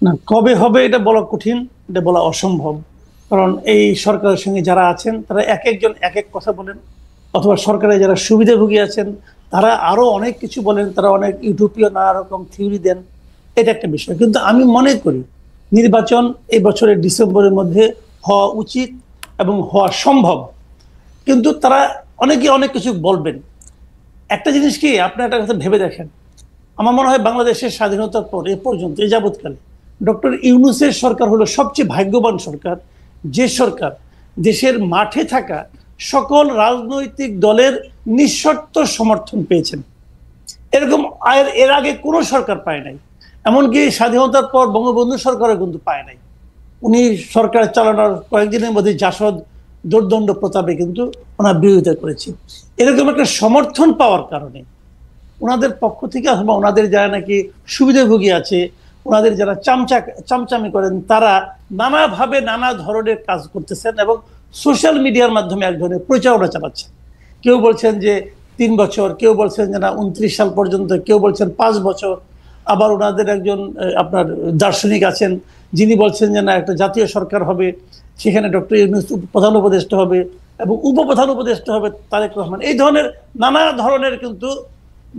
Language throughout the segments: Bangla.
না, কবে হবে এটা বলা কঠিন, এটা বলা অসম্ভব। কারণ এই সরকারের সঙ্গে যারা আছেন তারা এক একজন এক এক কথা বলেন, অথবা সরকারে যারা সুবিধাভোগী আছেন তারা আরো অনেক কিছু বলেন, তারা অনেক ইউটোপীয় নানা রকম থিওরি দেন। এটা একটা বিষয়। কিন্তু আমি মনে করি নির্বাচন এই বছরের ডিসেম্বরের মধ্যে হওয়া উচিত এবং হওয়া সম্ভব। কিন্তু তারা অনেকে অনেক কিছু বলবেন। একটা জিনিস কি, আপনি একটা কথা ভেবে দেখেন, আমার মনে হয় বাংলাদেশের স্বাধীনতার পর এ পর্যন্ত এ যাবৎকালে ডক্টর ইউনূসের সরকার হলো সবচেয়ে ভাগ্যবান সরকার, যে সরকার দেশের মাঠে থাকা সকল রাজনৈতিক দলের নিঃশর্ত সমর্থন পেয়েছেন। এরকম এর আগে কোনো সরকার পায় নাই। এমনকি স্বাধীনতার পর বঙ্গবন্ধু সরকারও কিন্তু পায় নাই। উনি সরকার চালানোর কয়েকদিনের মধ্যে জাসদ দোর্দণ্ড প্রতাপে কিন্তু ওনার বিরোধিতা করেছে। এরকম একটা সমর্থন পাওয়ার কারণে ওনাদের পক্ষ থেকে, অথবা ওনাদের যারা নাকি সুবিধাভোগী আছে, ওনাদের যারা চামচামি করেন, তারা নানাভাবে নানা ধরনের কাজ করতেছেন এবং সোশ্যাল মিডিয়ার মাধ্যমে এক ধরনের প্রচারণা চালাচ্ছেন। কেউ বলছেন যে 3 বছর, কেউ বলছেন যে না 29 সাল পর্যন্ত, কেউ বলছেন 5 বছর। আবার ওনাদের একজন আপনার দার্শনিক আছেন যিনি বলছেন যে না একটা জাতীয় সরকার হবে, সেখানে ডক্টর ইউনূস প্রধান উপদেষ্টা হবে এবং উপপ্রধান উপদেষ্টা হবে তারেক রহমান। এই ধরনের নানা ধরনের কিন্তু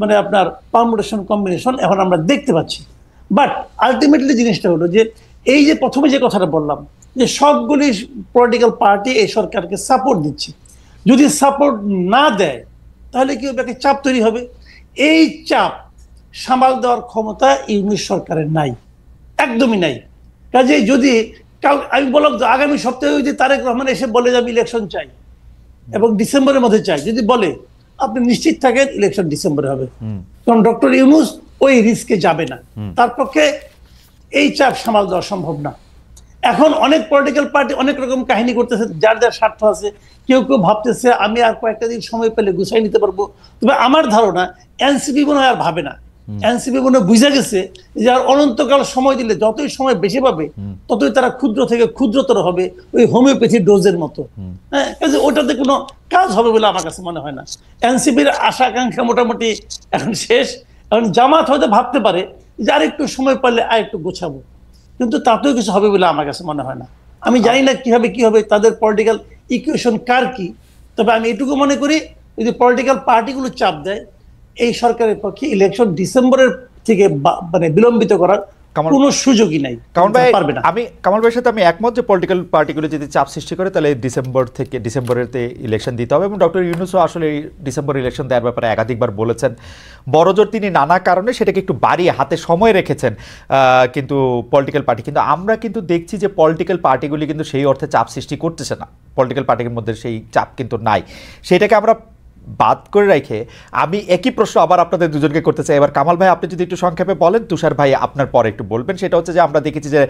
মানে আপনার পারমুটেশন কম্বিনেশন এখন আমরা দেখতে পাচ্ছি। বাট আলটিমেটলি জিনিসটা হলো যে এই যে প্রথমে যে কথাটা বললাম যে সবগুলি পলিটিক্যাল পার্টি এই সরকারকে সাপোর্ট দিচ্ছে, যদি সাপোর্ট না দেয় তাহলে কি হবে, একটা চাপ তৈরি হবে। এই চাপ সামাল দেওয়ার ক্ষমতা ইউনূস সরকারের নাই, একদমই নাই। কাজেই যদি আমি বললাম তো আগামী সপ্তাহে যদি তারেক রহমান এসে বলে যে আমি ইলেকশন চাই এবং ডিসেম্বরের মধ্যে চাই, যদি বলে, আপনি নিশ্চিত থাকেন ইলেকশন ডিসেম্বরে হবে। কারণ ডক্টর ইউনূস ওই রিস্কে যাবে না, তার পক্ষে এই চাপ সামাল দেওয়া সম্ভব না। এখন অনেক পলিটিক্যাল পার্টি অনেক রকম কাহিনী করতেছে, যার যার স্বার্থ আছে। কেউ কেউ ভাবতেছে আমি আর কয়েকটা দিন সময় পেলে গুছাই নিতে পারবো। তবে আমার ধারণা এনসিপি মনে হয় আর ভাবে না। এনসিপি মনে বুঝে গেছে যে আর অনন্তকাল সময় দিলে যতই সময় বেশি পাবে ততই তারা ক্ষুদ্র থেকে ক্ষুদ্রতর হবে, ওই হোমিওপ্যাথি ডোজের মতো। হ্যাঁ, ওটাতে কোনো কাজ হবে বলে আমার কাছে মনে হয় না। এনসিপির আশা আকাঙ্ক্ষা মোটামুটি এখন শেষ। এখন জামাত হয়তো ভাবতে পারে যে আর একটু সময় পারলে আর একটু গোছাবো, কিন্তু তাতেও কিছু হবে বলে আমার কাছে মনে হয় না। আমি জানি না কি হবে তাদের পলিটিক্যাল ইকুয়েশন কার কি। তবে আমি এটুকু মনে করি যদি পলিটিক্যাল পার্টিগুলো চাপ দেয়, এই সরকারের পক্ষে ইলেকশন ডিসেম্বরের থেকে মানে বিলম্বিত করার কোনো সুযোগই নাই। আমি কামাল ভাইয়ের সাথে আমি একমত যে পলিটিক্যাল পার্টিগুলো যদি চাপ সৃষ্টি করে তাহলে ডিসেম্বরেতে ইলেকশন দিতে হবে। এবং ডক্টর ইউনূসও আসলে ডিসেম্বর ইলেকশন দেওয়ার ব্যাপারে একাধিকবার বলেছেন। বড়জোর তিনি নানা কারণে সেটাকে একটু বাড়িয়ে হাতে সময় রেখেছেন কিন্তু পলিটিক্যাল পার্টি। কিন্তু আমরা কিন্তু দেখছি যে পলিটিক্যাল পার্টিগুলি কিন্তু সেই অর্থে চাপ সৃষ্টি করতেছে না। পলিটিক্যাল পার্টির মধ্যে সেই চাপ কিন্তু নাই। সেটাকে আমরা বাদ করে রেখে আমি একই প্রশ্ন আবার আপনাদের দুজনকে করতে চাই। এবার কামাল ভাই আপনি যদি একটু সংক্ষেপে বলেন, তুষার ভাই আপনার পরে একটু বলবেন। সেটা হচ্ছে যে আমরা দেখেছি যে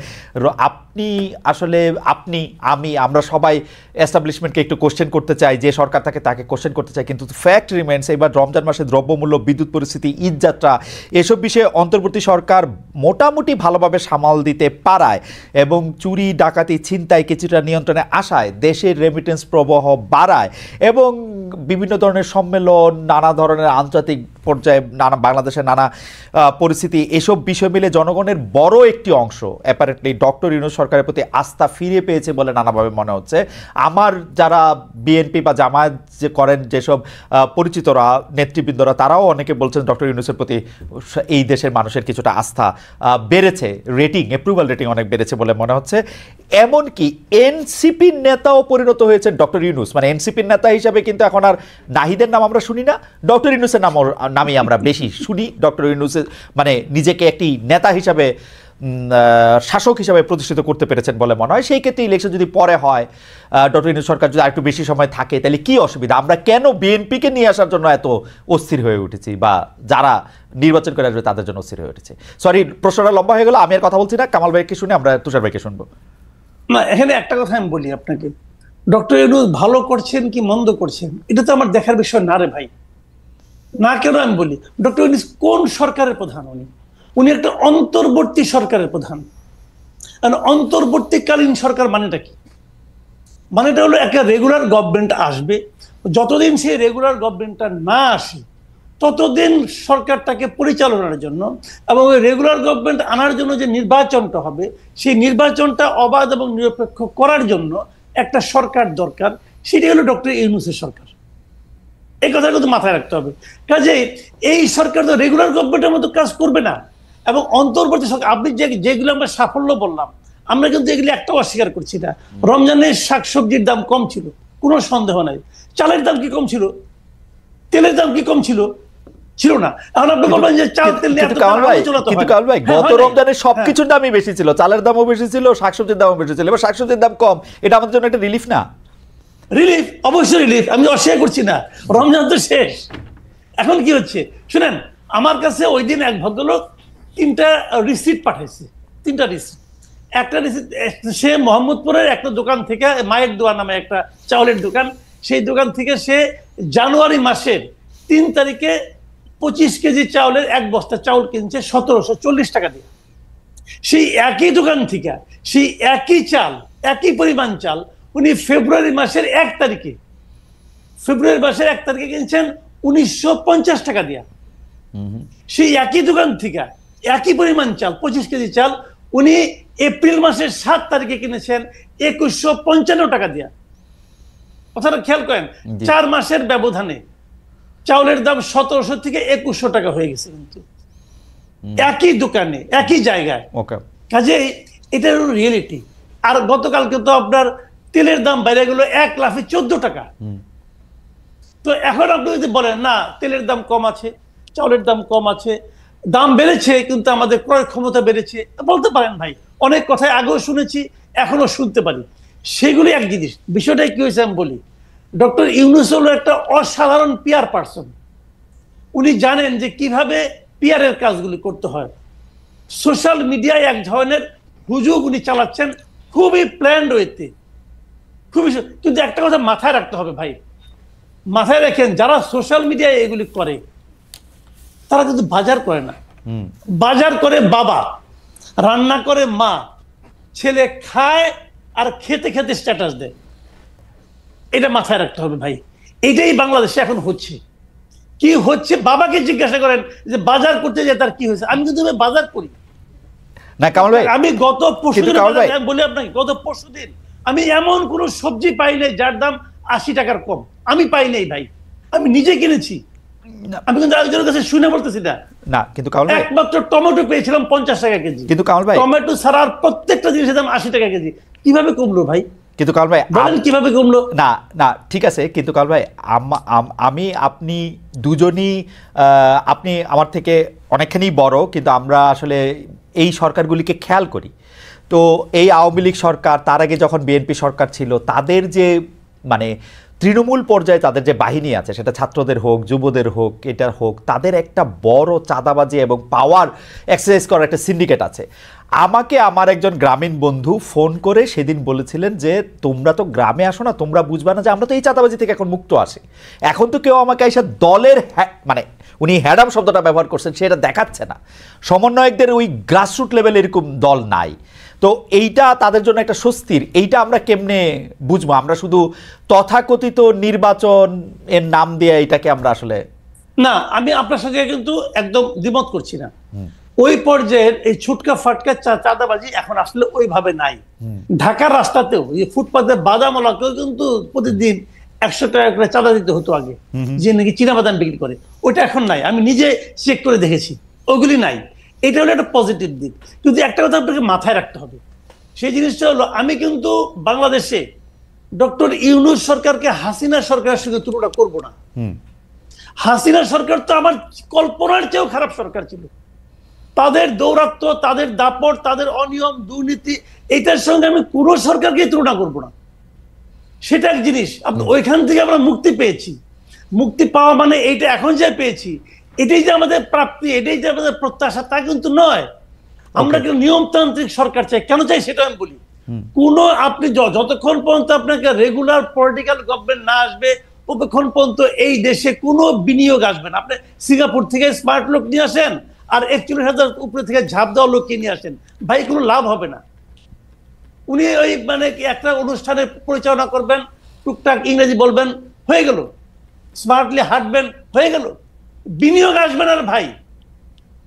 আমরা সবাই এস্টাবলিশমেন্টকে একটু কোশ্চেন করতে চাই, যে সরকার তাকে কোশ্চেন করতে চাই, কিন্তু ফ্যাক্ট রিমেন্স এবার রমজান মাসে দ্রব্যমূল্য, বিদ্যুৎ পরিস্থিতি, ঈদযাত্রা এসব বিষয়ে অন্তর্বর্তী সরকার মোটামুটি ভালোভাবে সামাল দিতে পারায় এবং চুরি, ডাকাতি, ছিনতাই কিছুটা নিয়ন্ত্রণে আসায় দেশের রেমিটেন্স প্রবাহ বাড়ায় এবং বিভিন্ন ধরনের সম্মেলন, নানা ধরনের আন্তর্জাতিক পর্যায়ে বাংলাদেশের নানা পরিস্থিতি, এসব বিষয় মিলে জনগণের বড় একটি অংশ অ্যাপারেন্টলি ডক্টর ইউনূস সরকারের প্রতি আস্থা ফিরে পেয়েছে বলে নানাভাবে মনে হচ্ছে। আমার যারা বিএনপি বা জামায়াত যে করেন যেসব পরিচিতরা, নেতৃবৃন্দরা, তারাও অনেকে বলছেন ডক্টর ইউনূসের প্রতি এই দেশের মানুষের কিছুটা আস্থা বেড়েছে, অ্যাপ্রুভাল রেটিং অনেক বেড়েছে বলে মনে হচ্ছে। এমনকি এনসিপির নেতাও পরিণত হয়েছেন ডক্টর ইউনূস। মানে এনসিপির নেতা হিসাবে কিন্তু এখন আর নাহিদের নাম আমরা শুনি না, ডক্টর ইউনূসের নামই আমরা বেশি শুনি। ডক্টর ইউনূসের মানে নিজেকে একটি নেতা হিসাবে, শাসক হিসাবে প্রতিষ্ঠিত করতে পেরেছেন বলে মনে হয়। সেই ক্ষেত্রে ইলেকশন যদি পরে হয়, ডক্টর ইউনূস সরকার যদি আরেকটু বেশি সময় থাকে, তাহলে কি অসুবিধা? আমরা কেন বিএনপিকে নিয়ে আসার জন্য এত অস্থির হয়ে উঠেছি, বা যারা নির্বাচন করে আসবে তাদের জন্য অস্থির হয়ে উঠেছে? সরি, প্রশ্নটা লম্বা হয়ে গেল, আমি আর কথা বলছি না। কামাল ভাইকে শুনে আমরা তুষার ভাইকে শুনবো। না, এখানে একটা কথা আমি বলি আপনাকে, ডক্টর ইউনূস ভালো করছেন কি মন্দ করছেন এটা তো আমার দেখার বিষয় না রে ভাই। না কেন আমি বলি, ডক্টর ইউনূস কোন সরকারের প্রধান? উনি একটা অন্তর্বর্তী সরকারের প্রধান। অন্তর্বর্তীকালীন সরকার মানেটা কি? মানেটা হলো একটা রেগুলার গভর্নমেন্ট আসবে, যতদিন সেই রেগুলার গভর্নমেন্টটা না আসে ততদিন সরকারটাকে পরিচালনার জন্য এবং ওই রেগুলার গভর্নমেন্ট আনার জন্য যে নির্বাচনটা হবে, সেই নির্বাচনটা অবাধ এবং নিরপেক্ষ করার জন্য একটা সরকার দরকার। সেটি হলো ডক্টর ইউনূসের সরকার। এই কথা কিন্তু মাথায় রাখতে হবে। কাজেই এই সরকার তো রেগুলার গভর্নমেন্টের মতো কাজ করবে না। এবং অন্তর্বর্তী সরকার, আপনি যেগুলো আমরা সাফল্য বললাম, আমরা কিন্তু এগুলি একটাও অস্বীকার করছি না। রমজানের শাকসবজির দাম কম ছিল, কোনো সন্দেহ নাই। চালের দাম কি কম ছিল? তেলের দাম কি কম ছিল? ছিল না। এখন আপনি বলবেন যে চাল তেল নিয়ে কিন্তু কামাল ভাই গত রমজানে সবকিছুর দামই বেশি ছিল, চালের দামও বেশি ছিল, শাকসবজির দামও বেশি ছিল। এবার শাকসবজির দাম কম, এটা আমাদের জন্য একটা রিলিফ না? রিলিফ, অবশ্যই রিলিফ, আমি অস্বীকার করছি না। রমজান তো শেষ, এখন কি হচ্ছে শুনেন। আমার কাছে ওই দিন এক ভদ্রলোক 3টা রিসিট পাঠাইছে, 3টা রিসিট। একটা রিসিট সে মোহাম্মদপুরের একটা দোকান থেকে, মায়ের দোয়া নামে একটা চাউলের দোকান, সেই দোকান থেকে সে জানুয়ারি মাসের 3 তারিখে 25 কেজি চাউলের 1 বস্তা চাউল কিনছে 1740 টাকা দিয়ে। সেই একই দোকান থেকে সেই একই চাল, একই পরিমাণ চাল উনি ফেব্রুয়ারি মাসের 1 তারিখে কিনছেন 1950 টাকা দিয়া। সেই একই দোকান থেকে একই পরিমাণ চাল, 25 কেজি চাল, উনি এপ্রিল মাসের 7 তারিখে কিনেছেন 2155 টাকা দিয়া। কথাটা খেয়াল করেন, 4 মাসের ব্যবধানে চাউলের দাম 1700 থেকে 2100 টাকা হয়ে গেছে, কিন্তু একই দোকানে একই জায়গায়। কাজেই এটা হলো রিয়েলিটি। আর গতকালকে তো আপনার তেলের দাম বাইরে গেল 1 লাফে 14 টাকা। তো এখন আপনি যদি বলেন না তেলের দাম কম আছে, চাউলের দাম কম আছে, দাম বেড়েছে কিন্তু আমাদের ক্রয় ক্ষমতা বেড়েছে, বলতে পারেন ভাই। অনেক কথাই আগেও শুনেছি, এখনো শুনতে পারি। সেগুলি এক জিনিস। বিষয়টা কি হয়েছে আমি বলি। ডক্টর ইউনূস হলো একটা অসাধারণ পিআর পার্সন। উনি জানেন যে কিভাবে পিআরের কাজগুলি করতে হয়। সোশ্যাল মিডিয়ায় এক ধরনের হুজুগ উনি চালাচ্ছেন, খুবই প্ল্যান্ড ওয়েতে, খুবই। কিন্তু একটা কথা মাথায় রাখতে হবে ভাই, মাথায় রাখেন, যারা সোশ্যাল মিডিয়ায় এগুলি করে তারা কিন্তু বাজার করে না। বাজার করে বাবা, রান্না করে মা, ছেলে খায় আর খেতে খেতে স্ট্যাটাস দেয়। এটা মাথায় রাখতে হবে ভাই। এটাই বাংলাদেশে এখন হচ্ছে। কি হচ্ছে বাবাকে জিজ্ঞাসা করেন যে বাজার করতে যে তার কি হয়েছে। আমি কিন্তু বাজার করি না কামাল ভাই, আমি গত পরশুদিন বলি আপনাকে, গত পরশুদিন আমি এমন কোন সবজি পাই নাই যার দাম 80 টাকার কম। আমি পাই নাই ভাই, আমি নিজে কিনেছি। আমি কিন্তু একজনের কাছে শুনে বলতেছি না। না কিন্তু কামাল ভাই, একমাত্র টমেটো পেয়েছিলাম 50 টাকা কেজি। কিন্তু কামাল ভাই, টমেটো ছাড়া আর প্রত্যেকটা জিনিসের দাম 80 টাকা কেজি। কিভাবে কমলো ভাই? কিন্তু কামাল ভাই বলেন কিভাবে কমলো? না না ঠিক আছে, কিন্তু কামাল ভাই আমি আপনি দুজনই, আপনি আমার থেকে অনেকখানি বড়, কিন্তু আমরা আসলে এই সরকারগুলিকে খেয়াল করি। তো এই আওয়ামী লীগ সরকার, তার আগে যখন বিএনপি সরকার ছিল, তাদের যে মানে তৃণমূল পর্যায়ে তাদের যে বাহিনী আছে, সেটা ছাত্রদের হোক, যুবদের হোক, এটার হোক, তাদের একটা বড় চাঁদাবাজি এবং পাওয়ার এক্সারসাইজ করার একটা সিন্ডিকেট আছে। আমাকে আমার একজন গ্রামীণ বন্ধু ফোন করে সেদিন বলেছিলেন যে তোমরা তো গ্রামে আসো না, তোমরা বুঝবা না যে আমরা তো এই চাঁদাবাজি থেকে এখন মুক্ত আসি। এখন তো কেউ আমাকে এসে দলের মানে উনি হ্যাডাম শব্দটা ব্যবহার করছেন, সেটা দেখাচ্ছে না। সমন্বয়কদের ওই গ্রাসরুট লেভেলে এরকম দল নাই। তো এইটা তাদের জন্য একটা স্বস্তির। এইটা আমরা কেমনে বুঝবো? আমরা শুধু তথাকথিত নির্বাচন এর নাম দিয়ে এটাকে আমরা আসলে, না, আমি আপনার সঙ্গে কিন্তু একদম দ্বিমত করছি না। ওই পর্যায়ের এই ছুটকা ফাটকা চাঁদাবাজি এখন আসলে ওইভাবে নাই। ঢাকার রাস্তাতেও এই ফুটপাতের বাদামওয়ালাকেও কিন্তু প্রতিদিন 100 টাকা করে চাঁদা দিতে হতো আগে, যে নাকি চীনা বাদাম বিক্রি করে। ওইটা এখন নাই, আমি নিজে চেক করে দেখেছি, ওইগুলি নাই। এটা হলো একটা পজিটিভ দিক। কিন্তু একটা কথা আপনাকে মাথায় রাখতে হবে, সেই জিনিসটা হলো আমি কিন্তু বাংলাদেশে ডক্টর ইউনূস সরকারকে হাসিনা সরকারের সঙ্গে তুলনা করব না। হাসিনা সরকার তো আমার কল্পনার চেয়েও খারাপ সরকার ছিল। তাদের দৌরাত্ম্য, তাদের দাপট, তাদের অনিয়ম, দুর্নীতি, এটার সঙ্গে আমি কোনো সরকারকে তুলনা করব না। সেটা এক জিনিস। ওইখান থেকে আমরা মুক্তি পেয়েছি। মুক্তি পাওয়া মানে এইটা এখন যা পেয়েছি, এটাই যে আমাদের প্রাপ্তি, এটাই যে আমাদের প্রত্যাশা, তা কিন্তু নয়। আমরা কিন্তু নিয়মতান্ত্রিক সরকার চাই। কেন চাই সেটা আমি বলি। আপনি যতক্ষণ পর্যন্ত আপনাকে রেগুলার পলিটিক্যাল গভর্নমেন্ট না আসবে, ততক্ষণ পর্যন্ত এই দেশে কোনো বিনিয়োগ আসবে না। আপনি সিঙ্গাপুর থেকে স্মার্ট লোক নিয়ে আসেন আর 41,000 উপরে থেকে ঝাঁপ দেওয়া লোককে নিয়ে আসেন, ভাই কোনো লাভ হবে না। উনি ওই মানে একটা অনুষ্ঠানে পরিচালনা করবেন, টুকটাক ইংরেজি বলবেন, হয়ে গেল। স্মার্টলি হাঁটবেন, হয়ে গেল। বিনিয়োগ আসবে না ভাই।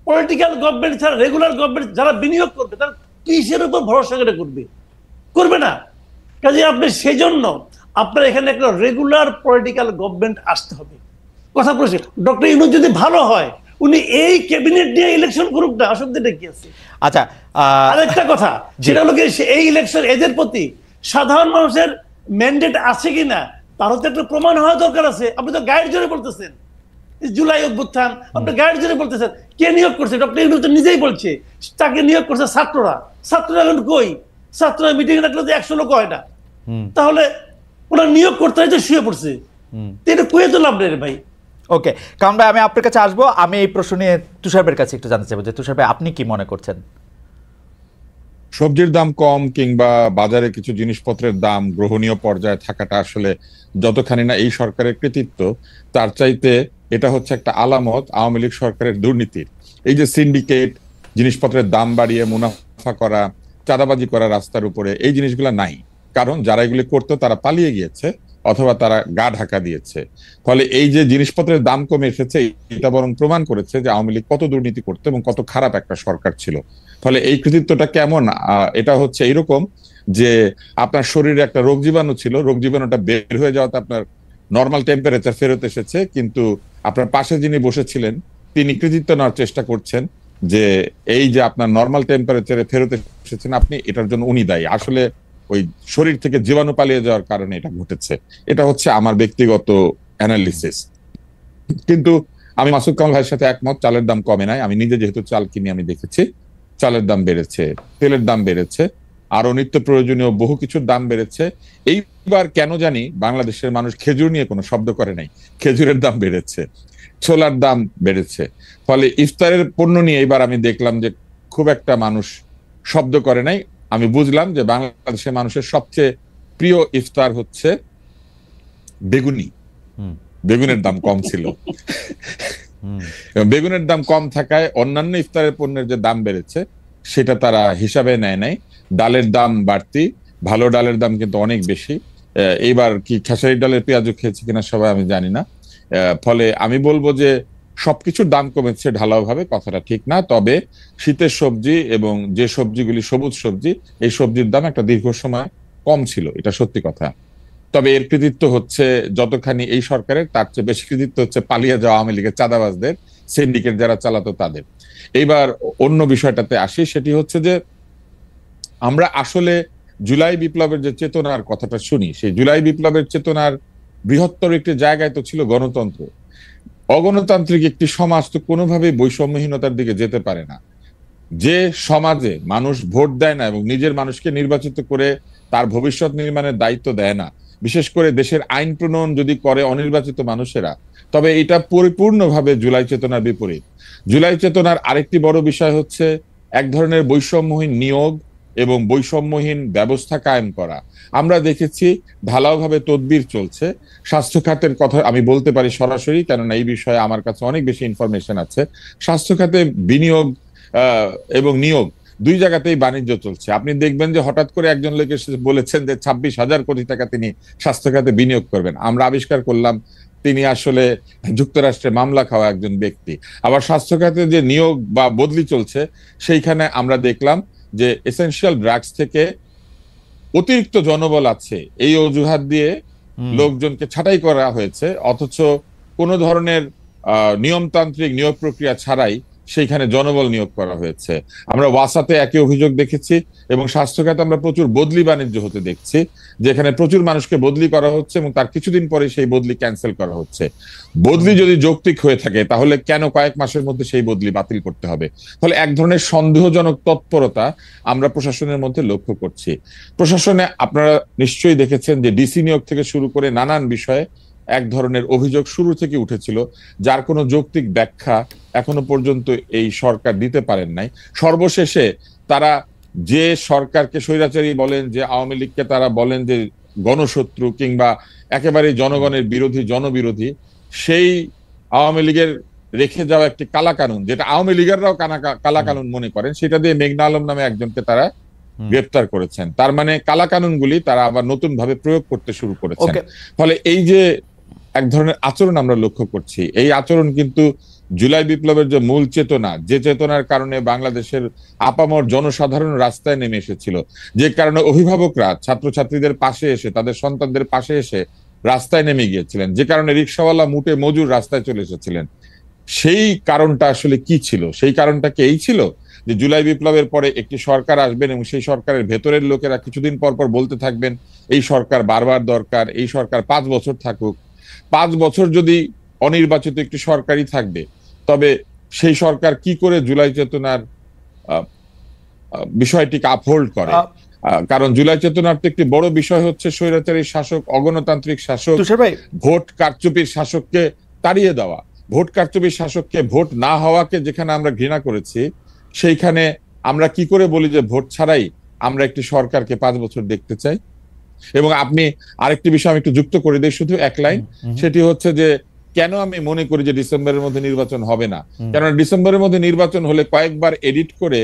পলিটিক্যাল গভর্নমেন্ট ছাড়া রেগুলার গভর্নমেন্ট যারা বিনিয়োগ করবে তারা কিসের উপর ভরসা করে করবে না। কাজে আপনি সেজন্য আপনার এখানে একটা রেগুলার পলিটিক্যাল গভর্নমেন্ট আসতে হবে। কথা বলছি, ডক্টর ইউনূস যদি ভালো হয় উনি এই ক্যাবিনেট নিয়ে ইলেকশন করুক না, অসুবিধাটা কি আছে? আচ্ছা, আরেকটা কথা, সেটা হলো এই ইলেকশন এদের প্রতি সাধারণ মানুষের ম্যান্ডেট আছে কিনা তারও তো একটা প্রমাণ হওয়া দরকার আছে। আপনি তো গাইড জোরে বলতেছেন জুলাই অভ্যুত্থান, আপনি গাইড জোরে বলতেছেন। কে নিয়োগ করছে? ডক্টর ইউনূস তো নিজেই বলছে তাকে নিয়োগ করছে ছাত্ররা। ছাত্ররা এখন কই? ছাত্ররা মিটিং রাখলে তো 100 লোক হয় না। তাহলে ওরা নিয়োগ করতে হয় তো শুয়ে পড়ছে, এটা কুয়ে তো লাভ নেই ভাই। ওকে, কারণ ভাই আমি আপনার কাছে আসবো। আমি এই প্রশ্ন নিয়ে তুষারের কাছে একটু জানতে চাইবো যে তুষার ভাই আপনি কি মনে করছেন? সবজির দাম কম কিংবা বাজারে কিছু জিনিসপত্রের দাম গ্রহণীয় পর্যায়ে থাকাটা আসলে যতখানি না এই সরকারের কৃতিত্ব, তার চাইতে এটা হচ্ছে একটা আলামত আওয়ামী লীগ সরকারের দুর্নীতির। এই যে সিন্ডিকেট, জিনিসপত্রের দাম বাড়িয়ে মুনাফা করা, চাঁদাবাজি করা রাস্তার উপরে, এই জিনিসগুলো নাই। কারণ যারা এগুলি করতো তারা পালিয়ে গিয়েছে অথবা তারা গা ঢাকা দিয়েছে। ফলে এই যে জিনিসপত্রের দাম কমে এসেছে, এটা বরং প্রমাণ করেছে যে আওয়ামী লীগ কত দুর্নীতি করতো এবং কত খারাপ একটা সরকার ছিল। ফলে এই কৃতিত্বটা কেমন, এটা হচ্ছে এইরকম যে আপনার শরীরে একটা রোগ জীবাণু ছিল, রোগ জীবাণুটা বের হয়ে যাওয়াতে আপনার নর্মাল টেম্পারেচার ফেরত এসেছে, কিন্তু আপনার পাশে যিনি বসেছিলেন তিনি কৃতিত্ব নেওয়ার চেষ্টা করছেন যে এই যে আপনার নর্মাল টেম্পারেচারে ফেরত এসেছেন আপনি, এটার জন্য উনি দায়ী। আসলে ওই শরীর থেকে জীবাণু পালিয়ে যাওয়ার কারণে এটা ঘটেছে। এটা হচ্ছে আমার ব্যক্তিগত অ্যানালিসিস। কিন্তু আমি মাসুদ কামাল ভাইয়ের সাথে একমত, চালের দাম কমে নাই। আমি নিজে যেহেতু চাল কিনি আমি দেখেছি চালের দাম বেড়েছে, তেলের দাম বেড়েছে, আরো নিত্য প্রয়োজনীয় বহু কিছুর দাম বেড়েছে। এইবার কেন জানি বাংলাদেশের মানুষ খেজুর নিয়ে কোনো শব্দ করে নাই, খেজুরের দাম বেড়েছে, ছোলার দাম বেড়েছে। ফলে ইফতারের পণ্য নিয়ে এবার আমি দেখলাম যে খুব একটা মানুষ শব্দ করে নাই। আমি বুঝলাম যে বাংলাদেশের মানুষের সবচেয়ে প্রিয় ইফতার হচ্ছে বেগুনি। বেগুনের দাম কম ছিল। বেগুনের দাম কম থাকায় অন্যান্য ইফতারের পণ্যের যে দাম বেড়েছে সেটা তারা হিসাবে নেয় নাই। ডালের দাম বাড়তি, ভালো ডালের দাম কিন্তু অনেক বেশি। এইবার কি খেসারি ডালের পেঁয়াজও খেয়েছে কিনা সবাই আমি জানি না। ফলে আমি বলবো যে সবকিছুর দাম কমেছে ঢালাও ভাবে, কথাটা ঠিক না। তবে শীতের সবজি এবং যে সবজিগুলি সবুজ সবজি, এই সবজির দাম একটা দীর্ঘ সময় কম ছিল, এটা সত্যি কথা। তবে এর কৃতিত্ব হচ্ছে যতখানি এই সরকারের, তার চেয়ে বেশি কৃতিত্ব হচ্ছে পালিয়ে যাওয়া আওয়ামী লীগের চাঁদাবাজদের, সিন্ডিকেট যারা চালাতো তাদের। এইবার অন্য বিষয়টাতে আসি, সেটি হচ্ছে যে আমরা আসলে জুলাই বিপ্লবের যে চেতনার কথাটা শুনি, সেই জুলাই বিপ্লবের চেতনার বৃহত্তর একটি জায়গায় তো ছিল গণতন্ত্র। অগণতান্ত্রিক একটি সমাজ তো কোনোভাবেই বৈষম্যহীনতার দিকে যেতে পারে না। যে সমাজে মানুষ ভোট দেয় না এবং নিজের মানুষকে নির্বাচিত করে তার ভবিষ্যৎ নির্মাণের দায়িত্ব দেয় না, বিশেষ করে দেশের আইন প্রণয়ন যদি করে অনির্বাচিত মানুষেরা, তবে এটা পরিপূর্ণভাবে জুলাই চেতনার বিপরীত। জুলাই চেতনার আরেকটি বড় বিষয় হচ্ছে এক ধরনের বৈষম্যহীন নিয়োগ এবং বৈষম্যহীন ব্যবস্থা কায়েম করা। আমরা দেখেছি ঢালাওভাবে তদবির চলছে। স্বাস্থ্য খাতের কথা আমি বলতে পারি সরাসরি, কেননা এই বিষয়ে আমার কাছে অনেক বেশি ইনফরমেশন আছে। স্বাস্থ্য খাতে বিনিয়োগ এবং নিয়োগ দুই জায়গাতেই বাণিজ্য চলছে। আপনি দেখবেন যে হঠাৎ করে একজন লোক এসে বলেছেন যে 26,000 কোটি টাকা তিনি স্বাস্থ্য খাতে বিনিয়োগ করবেন। আমরা আবিষ্কার করলাম তিনি আসলে যুক্তরাষ্ট্রে মামলা খাওয়া একজন ব্যক্তি। আবার স্বাস্থ্য খাতে যে নিয়োগ বা বদলি চলছে, সেইখানে আমরা দেখলাম যে এসেনশিয়াল ড্রাগস থেকে অতিরিক্ত জনবল আছে এই অজুহাত দিয়ে লোকজনকে ছাঁটাই করা হয়েছে, অথচ কোনো ধরনের নিয়মতান্ত্রিক নিয়োগ প্রক্রিয়া ছাড়াই সেইখানে জনবল নিয়োগ করা হয়েছে। আমরা ওয়াসাতে একই অভিযোগ দেখেছি এবং স্বাস্থ্য খাতে আমরা প্রচুর বদলি বাণিজ্য হতে দেখছি, যেখানে প্রচুর মানুষকে বদলি করা হচ্ছে এবং তার কিছুদিন পরে সেই বদলি ক্যান্সেল করা হচ্ছে। বদলি যদি যৌক্তিক হয়ে থাকে তাহলে কেন কয়েক মাসের মধ্যে সেই বদলি বাতিল করতে হবে? ফলে এক ধরনের সন্দেহজনক তৎপরতা আমরা প্রশাসনের মধ্যে লক্ষ্য করছি। প্রশাসনে আপনারা নিশ্চয়ই দেখেছেন যে ডিসি নিয়োগ থেকে শুরু করে নানান বিষয়ে এক ধরনের অভিযোগ শুরু থেকে উঠেছিল, যার কোনো যৌক্তিক ব্যাখ্যা এখনো পর্যন্ত এই সরকার দিতে পারেন নাই। সর্বশেষে তারা যে সরকারকে স্বৈরাচারী বলেন, যে আওয়ামী লীগকে তারা বলেন যে গণশত্রু কিংবা একেবারে জনগণের বিরোধী, জনবিরোধী, সেই আওয়ামী লীগের রেখে যাওয়া একটি কালাকানুন, যেটা আওয়ামী লীগেররাও কালাকানুন মনে করেন, সেটা দিয়ে মেঘনা আলম নামে একজনকে তারা গ্রেফতার করেছেন। তার মানে কালাকানুন গুলি তারা আবার নতুন ভাবে প্রয়োগ করতে শুরু করেছেন। ফলে এই যে এক ধরনের আচরণ আমরা লক্ষ্য করছি। এই আচরণ কিন্তু জুলাই বিপ্লবের যে মূল চেতনা, যে চেতনার কারণে বাংলাদেশের আপামর জনসাধারণ রাস্তায় নেমে এসেছিল, যে কারণে অভিভাবকরা ছাত্রছাত্রীদের পাশে এসে, তাদের সন্তানদের পাশে এসে রাস্তায় নেমে গিয়েছিলেন, যে কারণে রিকশাওয়ালা মুটে মজুর রাস্তায় চলে এসেছিলেন, সেই কারণটা আসলে কি ছিল? সেই কারণটা কি এই ছিল যে জুলাই বিপ্লবের পরে একটি সরকার আসবেন এবং সেই সরকারের ভেতরের লোকেরা কিছুদিন পর পর বলতে থাকবেন এই সরকার বারবার দরকার, এই সরকার 5 বছর থাকুক। 5 বছর যদি অনির্বাচিত একটি সরকারই থাকবে, তবে সেই সরকার কি করে জুলাই চেতনার বিষয়টিকে আপহোল্ড করে? কারণ জুলাই চেতনার তো একটি বড় বিষয় হচ্ছে স্বৈরাচারী শাসক, অগণতান্ত্রিক শাসক, ভোট কারচুপির শাসককে তাড়িয়ে দেওয়া। ভোট কারচুপির শাসককে, ভোট না হওয়াকে যেখানে আমরা ঘৃণা করেছি, সেইখানে আমরা কি করে বলি যে ভোট ছাড়াই আমরা একটি সরকারকে 5 বছর দেখতে চাই? এবং আপনি আরেকটি বিষয় আমি একটু যুক্ত করে দিই, শুধু এক লাইন, সেটি হচ্ছে যে কেন আমি মনে করি যে ডিসেম্বরের মধ্যে নির্বাচন হবে না। কেননা ডিসেম্বরের মধ্যে নির্বাচন হলে কয়েকবার এডিট করে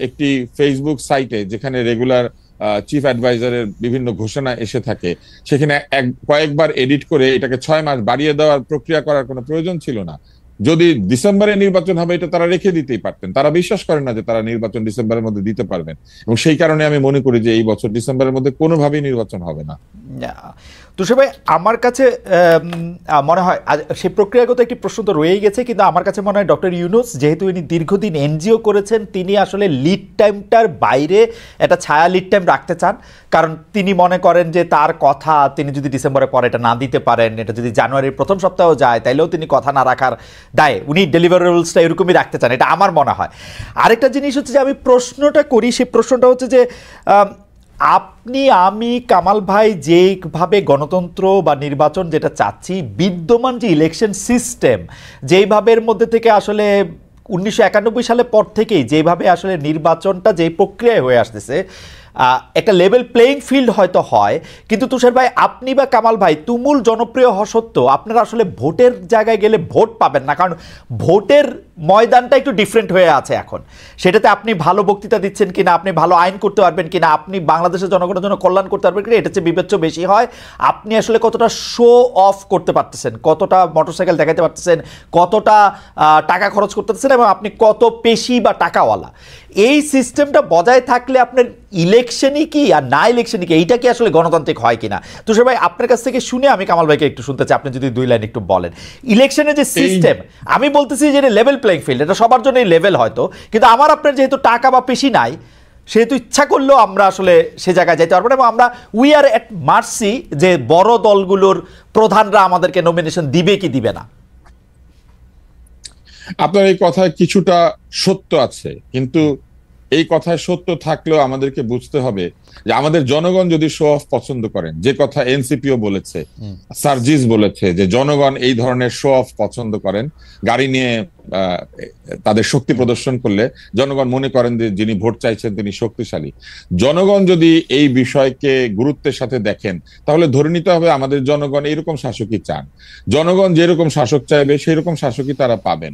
একটি ফেসবুক সাইটে, যেখানে রেগুলার চিফ অ্যাডভাইজারের বিভিন্ন ঘোষণা এসে থাকে, সেখানে কয়েকবার এডিট করে এটাকে 6 মাস বাড়িয়ে দেওয়ার প্রক্রিয়া করার কোনো প্রয়োজন ছিল না। যদি ডিসেম্বরে নির্বাচন হবে এটা তারা রেখে দিতেই পারতেন। তারা বিশ্বাস করেন না যে তারা নির্বাচন ডিসেম্বরের মধ্যে দিতে পারবেন, এবং সেই কারণে আমি মনে করি যে এই বছর ডিসেম্বরের মধ্যে কোনোভাবেই নির্বাচন হবে না। তুষার ভাই, আমার কাছে মনে হয় সেই প্রক্রিয়াগত একটি প্রশ্ন তো রয়েই গেছে, কিন্তু আমার কাছে মনে হয় ডক্টর ইউনূস যেহেতু ইনি দীর্ঘদিন এনজিও করেছেন, তিনি আসলে লিড টাইমটার বাইরে একটা ছায়া লিড টাইম রাখতে চান। কারণ তিনি মনে করেন যে তার কথা তিনি যদি ডিসেম্বরের পরে এটা না দিতে পারেন, এটা যদি জানুয়ারির প্রথম সপ্তাহেও যায়, তাইলেও তিনি কথা না রাখার দায়ে উনি ডেলিভারেবলসটা এরকমই রাখতে চান, এটা আমার মনে হয়। আরেকটা জিনিস হচ্ছে যে আমি প্রশ্নটা করি, সেই প্রশ্নটা হচ্ছে যে আপনি, আমি, কামাল ভাই যেইভাবে গণতন্ত্র বা নির্বাচন যেটা চাচ্ছি, বিদ্যমান যে ইলেকশন সিস্টেম যেইভাবের মধ্যে থেকে আসলে 1991 সালের পর থেকেই যেভাবে আসলে নির্বাচনটা যেই প্রক্রিয়ায় হয়ে আসতেছে, একটা লেভেল প্লেইং ফিল্ড হয়তো হয়, কিন্তু তুষার ভাই আপনি বা কামাল ভাই তুমুল জনপ্রিয় হওয়া সত্ত্বেও আপনারা আসলে ভোটের জায়গায় গেলে ভোট পাবেন না, কারণ ভোটের ময়দানটা একটু ডিফারেন্ট হয়ে আছে এখন। সেটাতে আপনি ভালো বক্তৃতা দিচ্ছেন কিনা, আপনি ভালো আইন করতে পারবেন কিনা, আপনি বাংলাদেশের জনগণের জন্য কল্যাণ করতে পারবেন কিনা, এটা চেয়ে বিবেচ্য বেশি হয় আপনি আসলে কতটা শো অফ করতে পারতেছেন, কতটা মোটরসাইকেল দেখাতে পারতেছেন, কতটা টাকা খরচ করতে পারতেছেন, এবং আপনি কত পেশি বা টাকাওয়ালা। এই সিস্টেমটা বজায় থাকলে আপনার ইলেকশনই কি আর না ইলেকশনই কি, এইটা কি আসলে গণতান্ত্রিক হয় কিনা? তুষার ভাই আপনার কাছ থেকে শুনে আমি কামাল ভাইকে একটু শুনতে চাই, আপনি যদি 2 লাইন একটু বলেন। ইলেকশনের যে সিস্টেম, আমি বলতেছি যে এটা লেভেল প্লেইং ফিল্ড, এটা সবার জন্যই লেভেল হয়তো, কিন্তু আমার আপনার যেহেতু টাকা বা পেশি নাই, সেহেতু ইচ্ছা করলেও আমরা আসলে সে জায়গায় যাইতে পারবো না, এবং আমরা উই আর এট মার্সি যে বড় দলগুলোর প্রধানরা আমাদেরকে নমিনেশন দিবে কি দিবে না। আপনার এই কথায় কিছুটা সত্য আছে, কিন্তু এই কথায় সত্য থাকলেও আমাদেরকে বুঝতে হবে যে আমাদের জনগণ যদি শো অফ পছন্দ করেন, যে কথা এনসিপিও বলেছে, সার্জিস বলেছে যে জনগণ এই ধরনের শো অফ পছন্দ করেন, গাড়ি নিয়ে তাদের শক্তি প্রদর্শন করলে জনগণ মনে করেন যে যিনি ভোট চাইছেন তিনি শক্তিশালী। জনগণ যদি এই বিষয়কে গুরুত্বের সাথে দেখেন, তাহলে ধরে নিতে হবে আমাদের জনগণ এইরকম শাসকই চান। জনগণ যেরকম শাসক চাইবে সেই রকম শাসকই তারা পাবেন।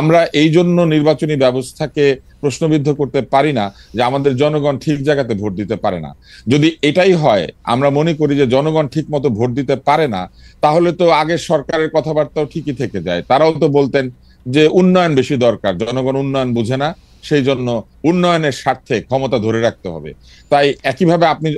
আমরা এই জন্য নির্বাচনী ব্যবস্থাকে প্রশ্নবিদ্ধ করতে পারি না যে আমাদের জনগণ ঠিক জায়গাতে ভোট দিতে পারে না। যদি এটাই হয়, আমরা মনে করি যে জনগণ ঠিক মতো ভোট দিতে পারে না, তাহলে তো আগের সরকারের কথাবার্তাও ঠিকই থেকে যায়। তারাও তো বলতেন যে উন্নয়ন বেশি দরকার, জনগণ উন্নয়ন বুঝে না, সেই জন্য উন্নয়নের স্বার্থে ক্ষমতা ধরে রাখতে হবে। তাই একইভাবে আপনি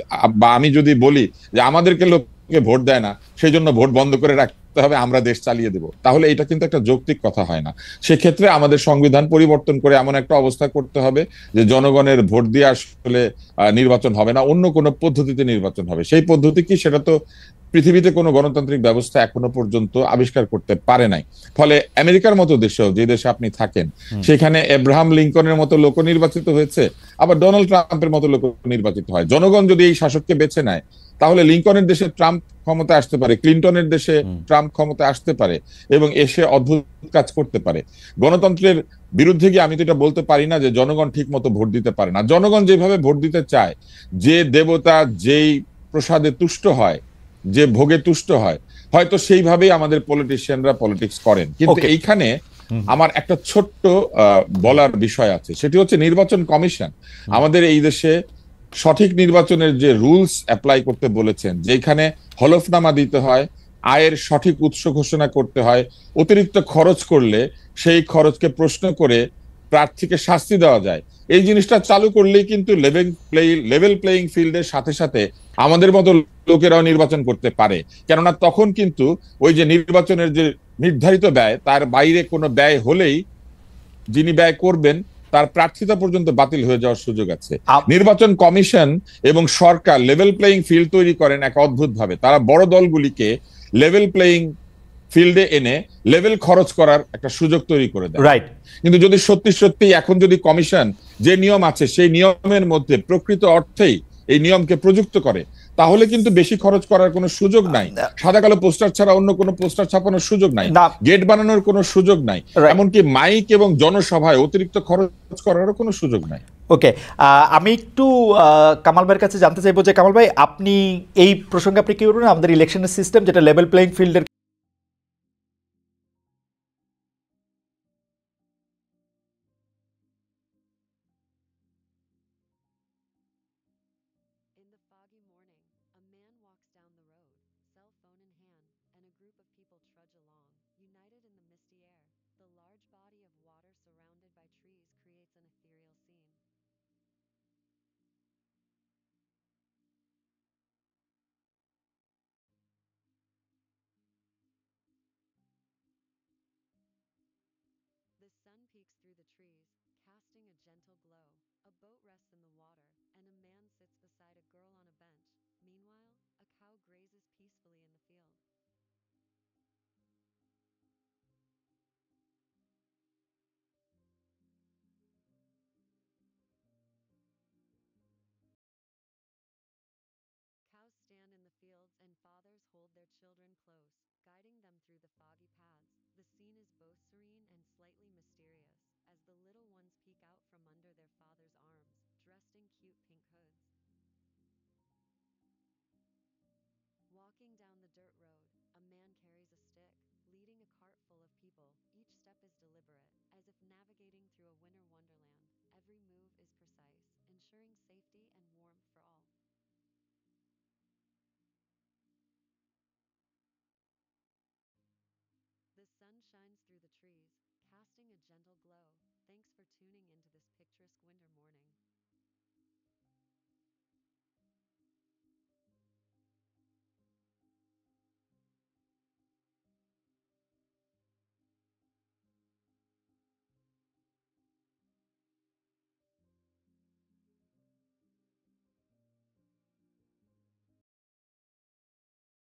বা আমি যদি বলি যে আমাদেরকে লোকে ভোট দেয় না, সেই জন্য ভোট বন্ধ করে রাখতে হবে, আমরা দেশ চালিয়ে দেব, তাহলে এটা কিন্তু একটা যৌক্তিক কথা হয় না। সেক্ষেত্রে আমাদের সংবিধান পরিবর্তন করে এমন একটা অবস্থা করতে হবে যে জনগণের ভোট দিয়ে আসলে নির্বাচন হবে না, অন্য কোনো পদ্ধতিতে নির্বাচন হবে। সেই পদ্ধতি কি, সেটা তো পৃথিবীতে কোনো গণতান্ত্রিক ব্যবস্থা এখনো পর্যন্ত আবিষ্কার করতে পারে নাই। ফলে আমেরিকার মতো দেশেও, যে দেশে আপনি থাকেন, সেখানে এব্রাহাম লিঙ্কনের মতো লোক নির্বাচিত হয়েছে, আবার ডোনাল্ড ট্রাম্পের মতো লোক নির্বাচিত হয়। জনগণ যদি এই শাসককে বেছে নেয়, তাহলে লিঙ্কনের দেশে ট্রাম্প ক্ষমতা আসতে পারে, ক্লিন্টনের দেশে ট্রাম্প ক্ষমতা আসতে পারে, এবং এসে অদ্ভুত কাজ করতে পারে। গণতন্ত্রের বিরুদ্ধে গিয়ে আমি তো এটা বলতে পারি না যে জনগণ ঠিক মতো ভোট দিতে পারে না। জনগণ যেভাবে ভোট দিতে চায়, যে দেবতা যেই প্রসাদে তুষ্ট হয়, যে ভোগে তুষ্ট হয়, হয়তো সেইভাবেই আমাদের পলিটিশিয়ানরা পলিটিক্স করেন। কিন্তু এইখানে আমার একটা ছোট্ট বলার বিষয় আছে, সেটি হচ্ছে নির্বাচন কমিশন আমাদের এই দেশে সঠিক নির্বাচনের যে রুলস অ্যাপ্লাই করতে বলেছেন, যেখানে হলফনামা দিতে হয়, আয়ের সঠিক উৎস ঘোষণা করতে হয়, অতিরিক্ত খরচ করলে সেই খরচকে প্রশ্ন করে প্রার্থীকে শাস্তি দেওয়া যায়। এই জিনিসটা চালু করলেই কিন্তু লেভেল প্লেইং ফিল্ডের সাথে সাথে আমাদের মতো লোকেরাও নির্বাচন করতে পারে। কেননা তখন কিন্তু ওই যে নির্বাচনের যে নির্ধারিত ব্যয়, তার বাইরে কোনো ব্যয় হলেই যিনি ব্যয় করবেন তার প্রার্থিতা পর্যন্ত বাতিল হয়ে যাওয়ার সুযোগ আছে। নির্বাচন কমিশন এবং সরকার লেভেল প্লেইং ফিল্ড তৈরি করেন এক অদ্ভুত ভাবে। তারা বড় দলগুলিকে লেভেল প্লেইং ফিল্ডে এনে লেভেল খরচ করার একটা সুযোগ তৈরি করে দেয়। রাইট। কিন্তু যদি সত্যি সত্যি এখন যদি কমিশন যে নিয়ম আছে সেই নিয়মের মধ্যে প্রকৃত অর্থেই এই নিয়মকে প্রযুক্ত করে, তাহলে কিন্তু বেশি খরচ করার কোনো সুযোগ নাই। সাদা কালো পোস্টার ছাড়া অন্য কোনো পোস্টার ছাপানোর সুযোগ নাই, গেট বানানোর কোনো সুযোগ নাই, এমনকি মাইক এবং জনসভায় অতিরিক্ত খরচ করারও কোনো সুযোগ নাই। ওকে, আমি একটু কামাল ভাইয়ের কাছে জানতে চাইবো যে কামাল ভাই, আপনি এই প্রসঙ্গে আপনি কি বলবেন আমাদের ইলেকশনের সিস্টেম যেটা লেভেল প্লেইং ফিল্ডের In the foggy morning, a man walks down the road, cell phone in hand, and a group of people trudge along, united in the misty air. The large body of water surrounded by trees creates an ethereal scene. The sun peeks through the trees, casting a gentle glow. A boat rests in the water, and a man sits beside a girl on a bench. Meanwhile, a cow grazes peacefully in the field. Cows stand in the fields and fathers hold their children close, guiding them through the foggy paths. The scene is both serene and slightly mysterious, as the little ones peek out from under their father's arms, dressed in cute pink hoods. Walking down the dirt road, a man carries a stick, leading a cart full of people. Each step is deliberate, as if navigating through a winter wonderland. Every move is precise, ensuring safety and warmth for all. The sun shines through the trees, casting a gentle glow. Thanks for tuning into this picturesque winter morning.